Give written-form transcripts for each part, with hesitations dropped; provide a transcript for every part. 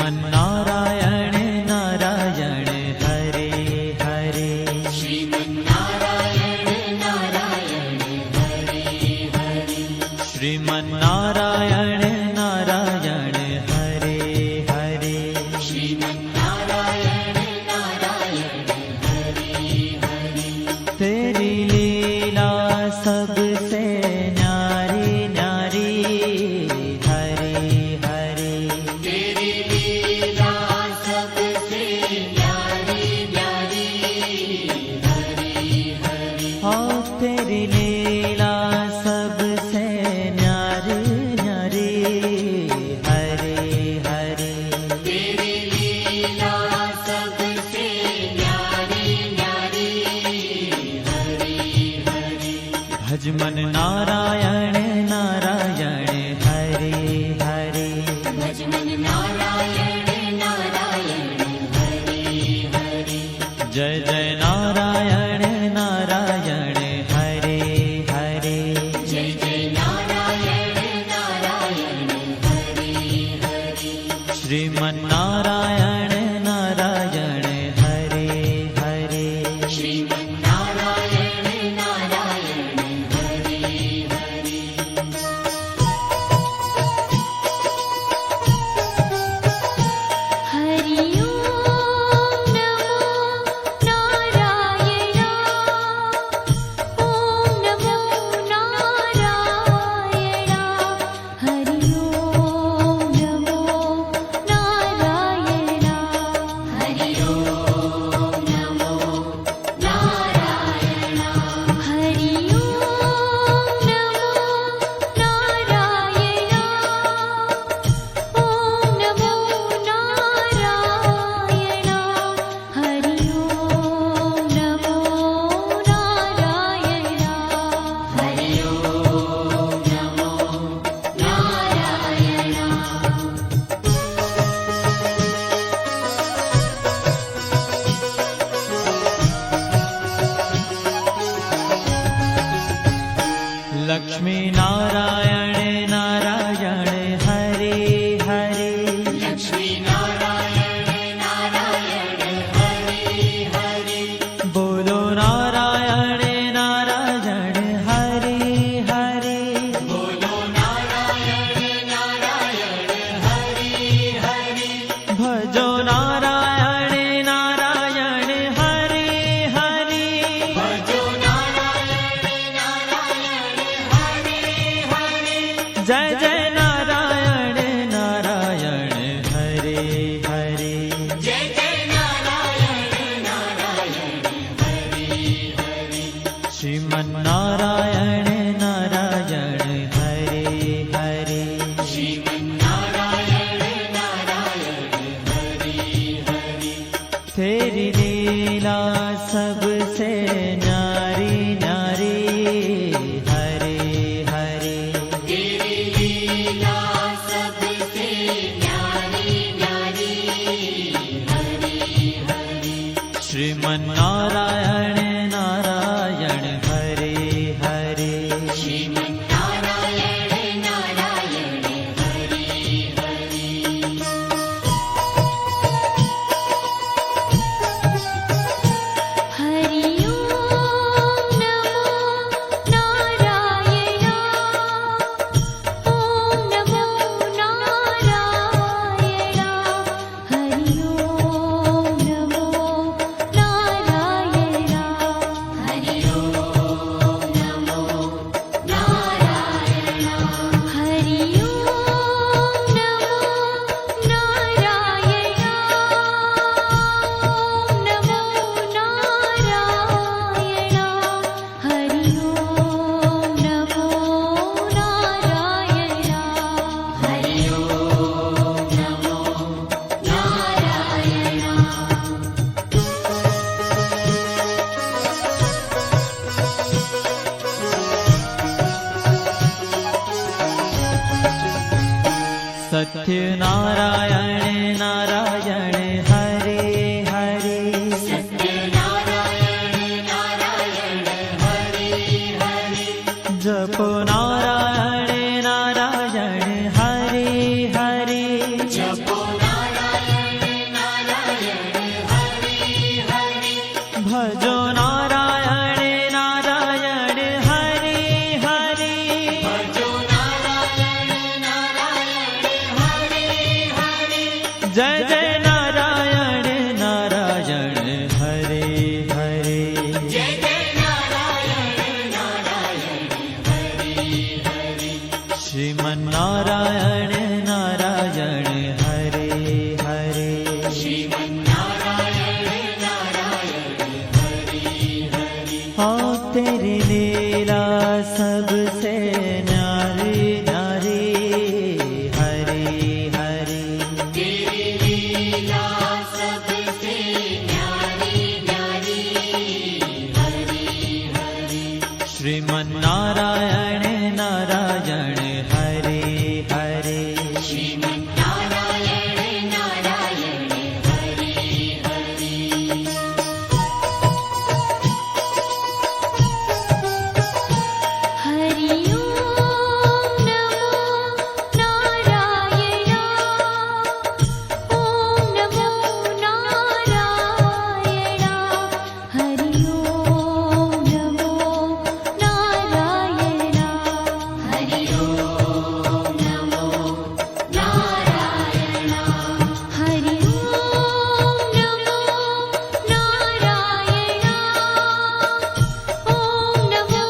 श्रीमन्नारायण नारायण हरे हरे। श्रीमन्नारायण नारायण हरे हरे। श्रीमन्नारायण नारायण हरे हरे। श्रीमन्नारायण नारायण हरे हरे। तेरी लीला सबसे न्यारी न्यारी हरे हरे। तेरी लीला सबसे न्यारी न्यारी हरे हरे। हाँ तेरी लीला सबसे न्यारी न्यारी हरे हरे। तेरी लीला सबसे न्यारी न्यारी हरे हरे। भजमन नारायण नारायण हरे हरे। भजमन नारायण नारायण हरे हरे। जय जय नारायण नारायण हरे हरे। जय जय नारायण नारायण हरे हरे। श्रीमन्नारायण नारायण हरे हरे। श्रीमन्नारायण नारायण हरे हरे। हरि ओम नमो नारायण। ओम नमो नारायण। हरि ओम नमो नारायण। हरि ओम नमो नारायण। हरि ओम नमो नारायण। ओम नमो नारायण। हरि ओम नमो नारायण। हरि ओम नमो नारायण। लक्ष्मी नारायण नारायण हरे हरे। लक्ष्मी नारायण नारायण हरे हरे। बोलो नारायण नारायण हरे हरे। बोलो नारायण नारायण हरे हरे। भजो नारायण नारायण हरे हरे। भजो नारायण नारायण हरे हरे। जय जय नारायण नारायण हरे हरे। जय जय नारायण नारायण हरे हरे। श्रीमन्नारायण नारायण हरे हरे। श्रीमन्नारायण नारायण हरे हरे। तेरी लीला सबसे न्यारी न्यारी हरे हरे। तेरी लीला सबसे न्यारी न्यारी हरे हरे। श्रीमन्नारायण नारायण हरे हरे। श्रीमन्नारायण नारायण हरे हरे। हरि ओम नमो नारायण। ओम नमो नारायण। हरि ओम नमो नारायण। ભજો નારાયણ નારાયણ હરે હરે ભજો નારાયણ નારાયણ હરે હરે જય જય નારાયણ નારાયણ હરે હરે જય જય નારાયણ નારાયણ હરે હરે શ્રીમન નારાયણ નારાયણ હરે હરે શ્રીમન્નારાયણ નારાયણ હરે હરે हाँ तेरी लीला सबसे न्यारी न्यारी हरे हरे तेरी लीला सबसे न्यारी न्यारी हरे हरे श्रीमन नारायण नारायण हरे हरे श्रीमन्नारायण नारायण हरे हरे हरि ओम नमो नारायण ओम नमो नारायण हरि ओम नमो नारायण हरि ओम नमो नारायण हरि ओम नमो नारायण ओम नमो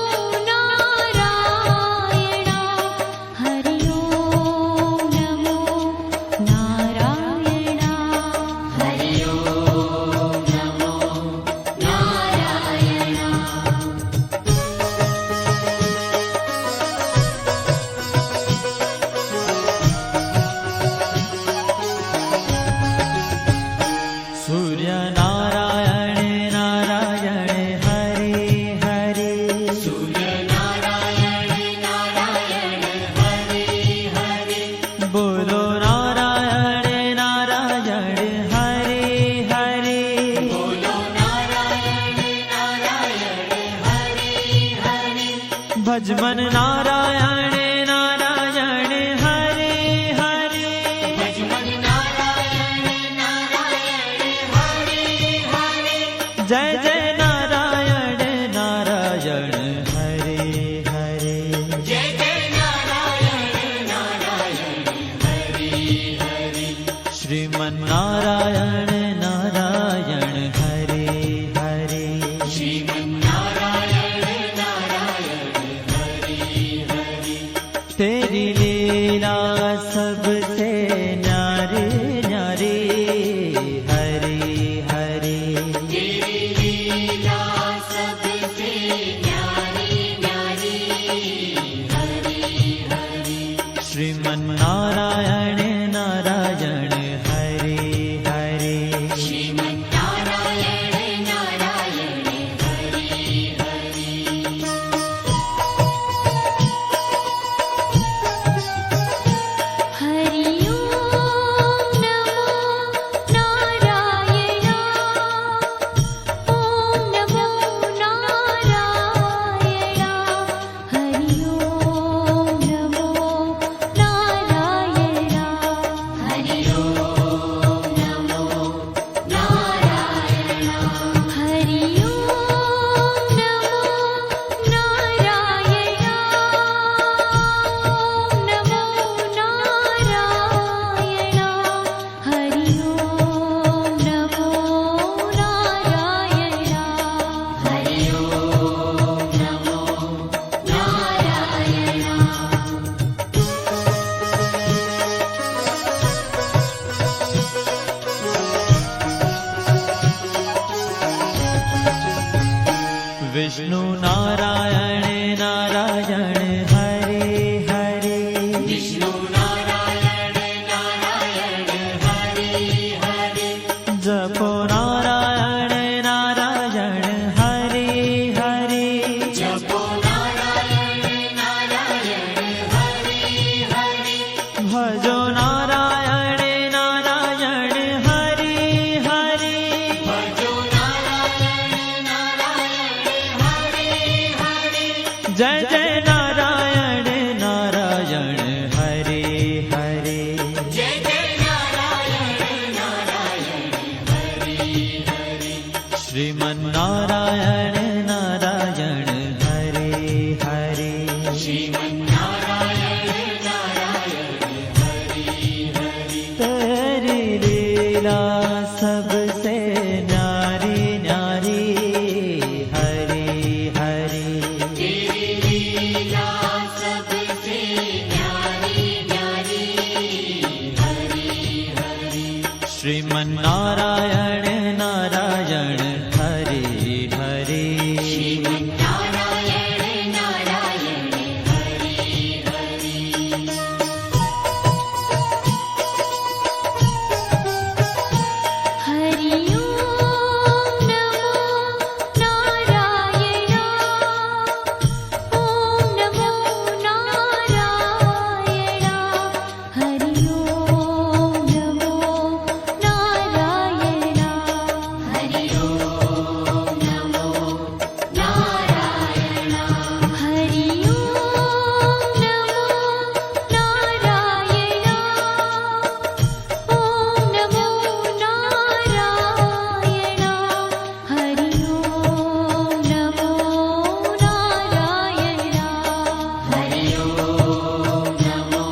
नारायण हरि ओम नमो नारायण हरि ओम नमो नारायण सूर्य नारायण नारायण हरे हरे सूर्य नारायण नारायण हरे हरे बोलो नारायण नारायण हरे हरे बोलो नारायण नारायण हरे हरे भजमन नारायण नारायण हरे हरे भजमन नारायण नारायण हरे हरे जय जय नारायण नारायण हरे हरे जय जय नारायण नारायण हरे हरे श्रीमन नारायण नारायण हरे हरे श्रीमन्नारायण नारायण हरे हरे तेरी लीला सबसे न्यारी न्यारी हरे हरे तेरी लीला सबसे न्यारी न्यारी हरे हरे श्रीमन नारायण नारायण हरे हरे श्रीमन्नारायण नारायण हरे हरे हरि ओम नमो नारायण ओम नमो नारायण हरि ओम नमो नारायण हरि ओम नमो नारायण हरि ओम नमो नारायण ओम नमो नारायण हरि ओम नमो नारायण हरि ओम नमो नारायण विष्णु नारायण नारायण हरे हरे विष्णु नारायण नारायण हरे हरे जपो नारायण नारायण हरे हरे जपो नारायण नारायण हरे हरे भजो नारायण नारायण हरे हरे भजो नारायण नारायण हरे हरे जय जय नारायण नारायण हरे हरे जय जय नारायण नारायण हरे हरे श्रीमन्नारायण नारायण हरे हरे श्रीमन्नारायण नारायण हरि हरि तेरी लीला सबसे न्यारी न्यारी हरे हरे तेरी लीला सबसे न्यारी न्यारी हरि हरि श्रीमन्नारायण नारायण हरे हरे श्रीमन्नारायण नारायण हरि हरि हरि ओम नमो नारायण ओम नमो नारायण हरि ओम नमो नारायण हरि ओम नमो नारायण हरि ओम नमो नारायण ओम नमो नारायण हरि ओम नमो नारायण हरि ओम नमो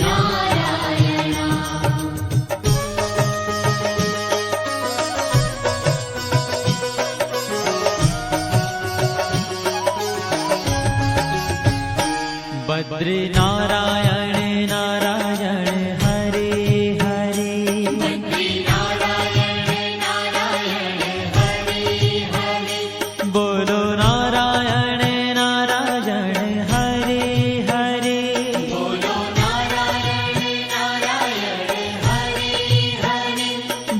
नारायण बद्री नारायण नारायण हरे हरे बद्री नारायण नारायण हरि हरि बोलो नारायण नारायण हरे हरे बोलो नारायण नारायण हरि हरि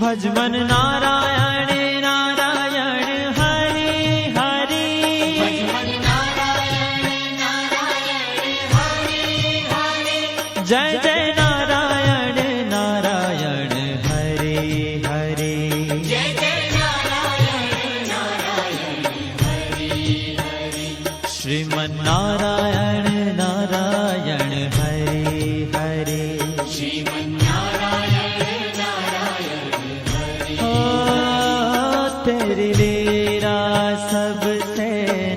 भजमन नारायण नारायण हरे हरे भजमन नारायण नारायण हरि हरि जय जय नारायण नारायण हरे हरे जय जय नारायण नारायण हरि हरि श्रीमन्नारायण नारायण हरे हरे श्रीमन्नारायण नारायण हरि ओ तेरी लीला सबसे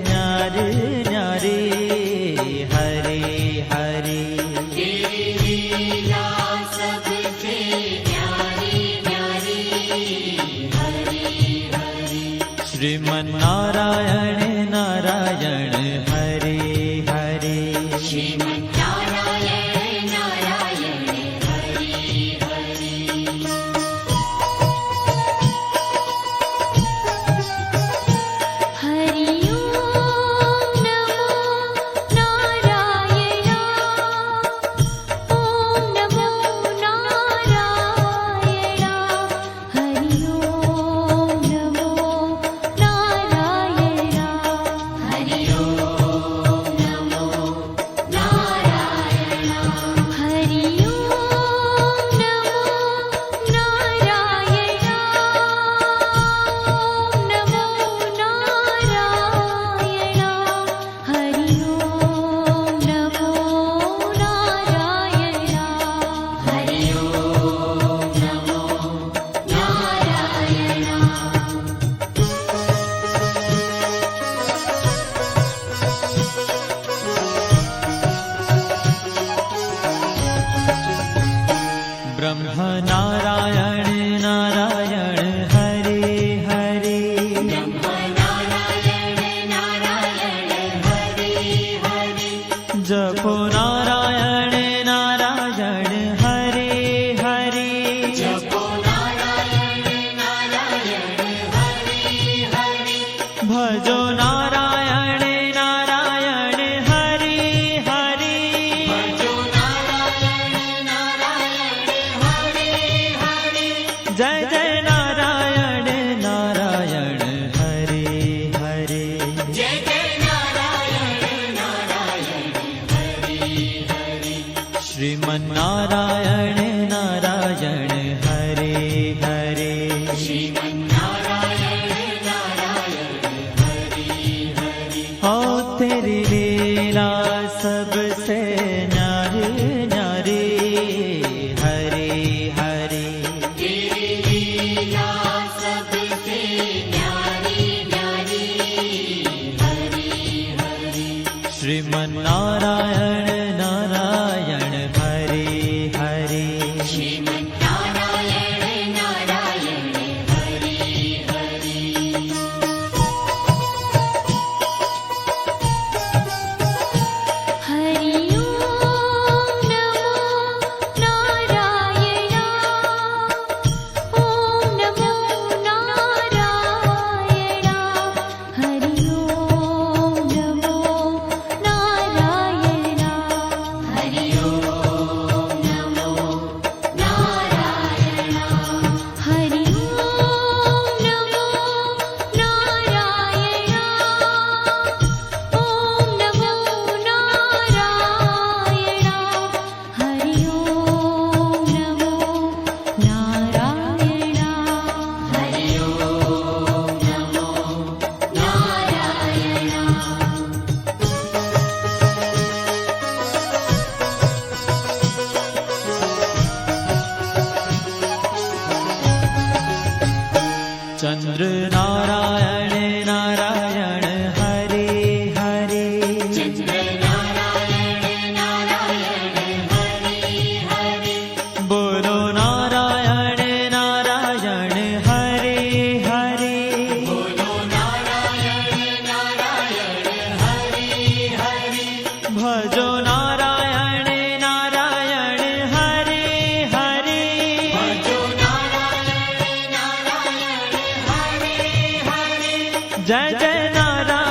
न्यारी न्यारी हरे हरे तेरी लीला सबसे न्यारी न्यारी हरि हरि श्रीमन्नारायण नारायण हरे हरे श्रीमन्नारायण नारायण हरि हरि हरि ओम नमो नारायण ओम नमो नारायण हरि ओम नमो नारायण हरि ओम नमो नारायण हरि ओम नमो नारायण ओम नमो नारायण हरि ओम नमो नारायण हरि ओम नमो नारायण ब्रह्म नारायण नारायण हरे हरे ब्रह्म नारायण नारायण हरि हरि जपो नारायण नारायण हरे हरे जपो नारायण नारायण हरि हरि भजो नारायण नारायण हरे हरे भजो नारायण नारायण हरि हरि जय जय नारायण नारायण हरे हरे जय जय नारायण नारायण हरि हरि श्रीमन्नारायण नारायण हरे हरे श्रीमन्नारायण नारायण हरि શ્રીમન્નારાયણ નારાયણ હરે હરે શ્રીમન્નારાયણ નારાયણ હરિ હરિ હરિ ઓમ નમો નારાયણા ઓમ નમો નારાયણા હરિ ઓમ નમો નારાયણા હરિ ઓમ નમો નારાયણ હરિ ઓમ નમો નારાયણા ઓમ નમો નારાયણા હરિ ઓમ નમો નારાયણા હરિ ઓમ નમો નારાયણ ચંદ્ર નારાયણ નારાયણ હરે હરે ચંદ્ર નારાયણ નારાયણ હરિ હરિ બોલો નારાયણ નારાયણ હરે હરે બોલો નારાયણ નારાયણ હરિ હરિ ભજો નારાયણ નારાયણ હરે હરે ભજો નારાયણ નારાયણ હરિ હરિ જય જય નારાયણ